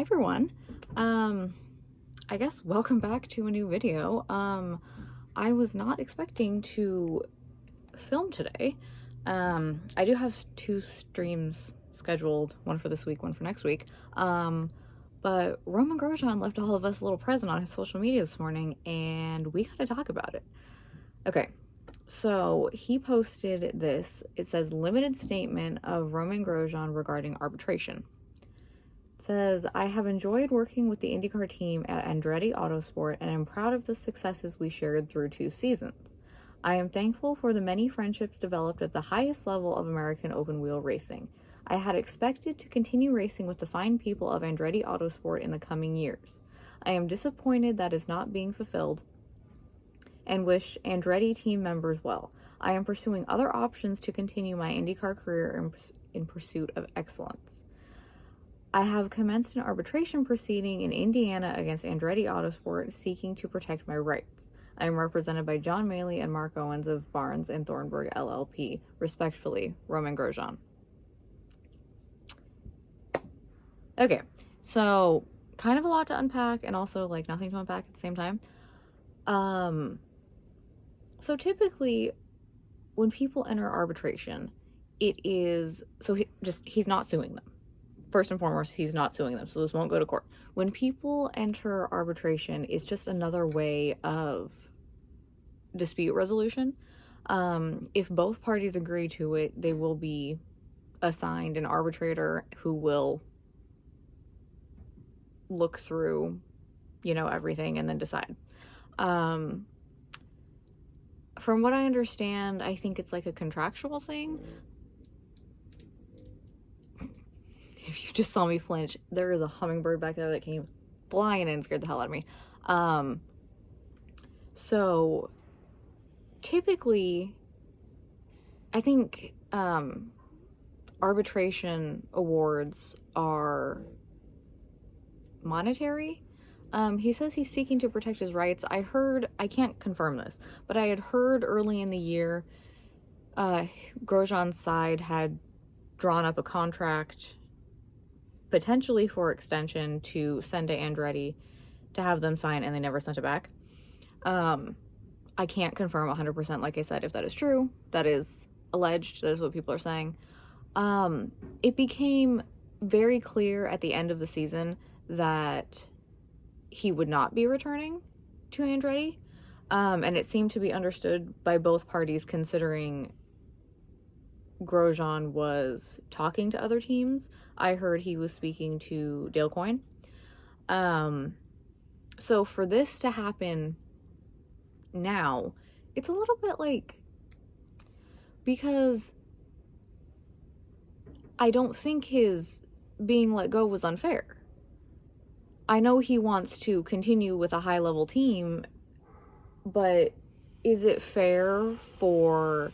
Hi everyone. I guess welcome back to a new video. I was not expecting to film today. I do have two streams scheduled, one for this week, one for next week. But Romain Grosjean left all of us a little present on his social media this morning, and we got to talk about it. Okay, so he posted this. It says, limited statement of Romain Grosjean regarding arbitration. Says, I have enjoyed working with the IndyCar team at Andretti Autosport and am proud of the successes we shared through 2 seasons. I am thankful for the many friendships developed at the highest level of American open wheel racing. I had expected to continue racing with the fine people of Andretti Autosport in the coming years. I am disappointed that is not being fulfilled and wish Andretti team members well. I am pursuing other options to continue my IndyCar career in pursuit of excellence. I have commenced an arbitration proceeding in Indiana against Andretti Autosport seeking to protect my rights. I am represented by John Maley and Mark Owens of Barnes and Thornburg LLP. Respectfully, Romain Grosjean. Okay, so kind of a lot to unpack and also like nothing to unpack at the same time. So typically when people enter arbitration, it is, so he's not suing them. First and foremost, he's not suing them, so this won't go to court. When people enter arbitration, it's just another way of dispute resolution. If both parties agree to it, they will be assigned an arbitrator who will look through, everything and then decide. From what I understand, I think it's like a contractual thing. If you just saw me flinch, there is a hummingbird back there that came flying in and scared the hell out of me. So typically, I think arbitration awards are monetary. He says he's seeking to protect his rights. I can't confirm this, but I had heard early in the year, Grosjean's side had drawn up a contract potentially for extension to send to Andretti to have them sign, and they never sent it back. I can't confirm 100%, like I said, if that is true. That is alleged. That is what people are saying. It became very clear at the end of the season that he would not be returning to Andretti. And it seemed to be understood by both parties, considering Grosjean was talking to other teams. I heard he was speaking to Dale Coyne. So for this to happen now, it's a little bit like, because I don't think his being let go was unfair. I know he wants to continue with a high-level team, but is it fair for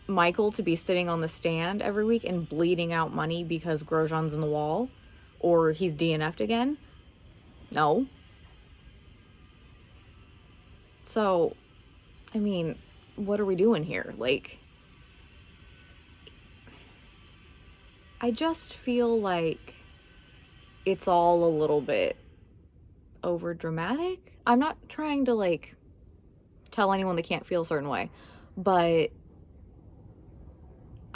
Michael to be sitting on the stand every week and bleeding out money because Grosjean's in the wall or he's DNF'd again? No. So, I mean, what are we doing here? Like, I just feel like it's all a little bit over dramatic. I'm not trying to like tell anyone they can't feel a certain way, but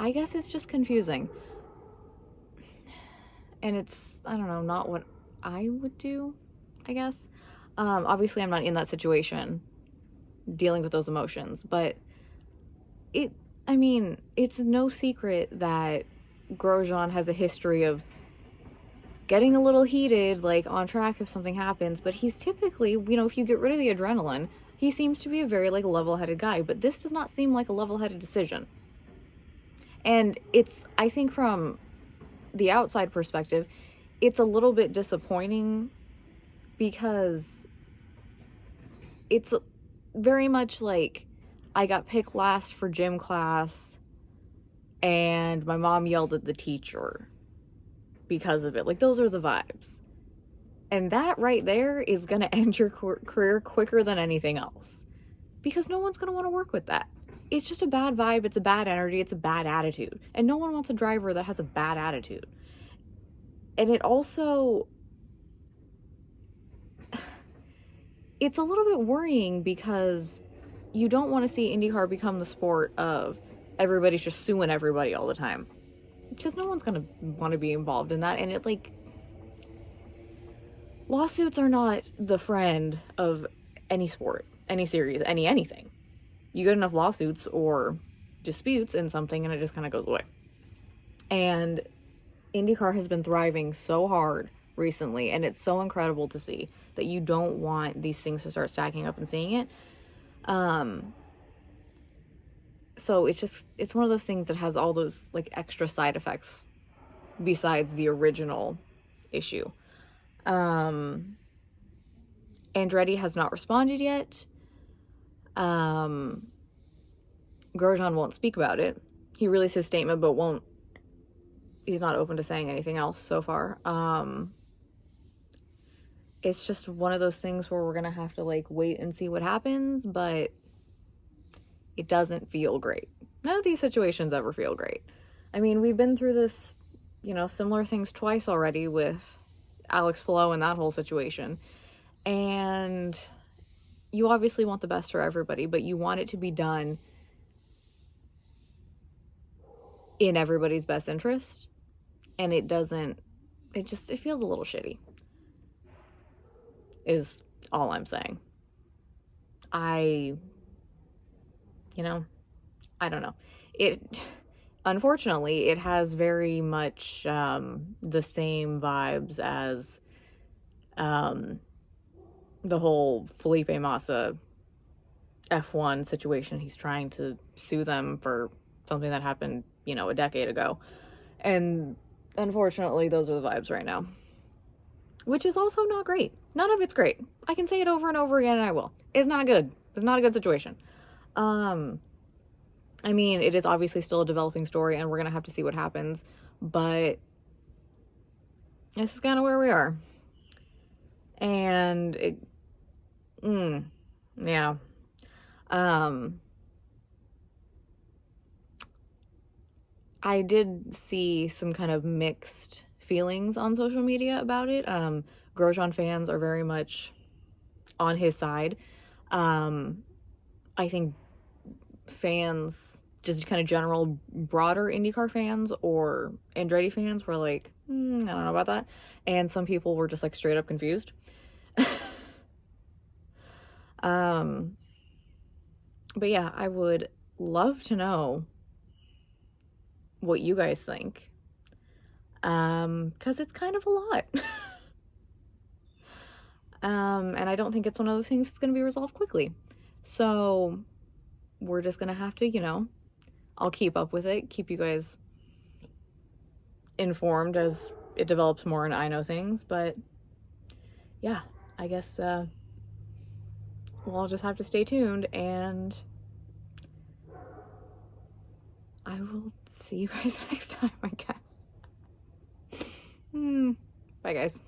I guess it's just confusing. And it's, I don't know, not what I would do, I guess. Obviously I'm not in that situation dealing with those emotions, but it's no secret that Grosjean has a history of getting a little heated, like on track if something happens, but he's typically, if you get rid of the adrenaline, he seems to be a very like level-headed guy, but this does not seem like a level-headed decision. And I think from the outside perspective, it's a little bit disappointing because it's very much like I got picked last for gym class and my mom yelled at the teacher because of it. Like, those are the vibes. And that right there is going to end your career quicker than anything else, because no one's going to want to work with that. It's just a bad vibe. It's a bad energy. It's a bad attitude. And no one wants a driver that has a bad attitude. And it also, it's a little bit worrying because you don't want to see IndyCar become the sport of everybody's just suing everybody all the time. Because no one's going to want to be involved in that. And it, like, lawsuits are not the friend of any sport, any series, anything. You get enough lawsuits or disputes in something and it just kind of goes away. And IndyCar has been thriving so hard recently, and it's so incredible to see that you don't want these things to start stacking up and seeing it. So it's one of those things that has all those like extra side effects besides the original issue. Andretti has not responded yet. Grosjean won't speak about it. He released his statement, but he's not open to saying anything else so far. It's just one of those things where we're gonna have to like wait and see what happens, but it doesn't feel great. None of these situations ever feel great. I mean, we've been through this, similar things twice already with Alex Palou and that whole situation. And you obviously want the best for everybody, but you want it to be done in everybody's best interest. And it doesn't, it feels a little shitty, is all I'm saying. I don't know. Unfortunately, it has very much the same vibes as the whole Felipe Massa F1 situation. He's trying to sue them for something that happened, a decade ago. And unfortunately, those are the vibes right now. Which is also not great. None of it's great. I can say it over and over again, and I will. It's not good. It's not a good situation. I mean, it is obviously still a developing story, and we're going to have to see what happens, but this is kind of where we are. And yeah. I did see some kind of mixed feelings on social media about it. Grosjean fans are very much on his side. I think fans, just kind of general broader IndyCar fans or Andretti fans were like, I don't know about that. And some people were just like straight up confused. But yeah, I would love to know what you guys think. 'Cause it's kind of a lot. And I don't think it's one of those things that's going to be resolved quickly. So we're just going to have to, I'll keep up with it, keep you guys informed as it develops more and I know things. But yeah, I guess we'll all just have to stay tuned, and I will see you guys next time, I guess. Bye, guys.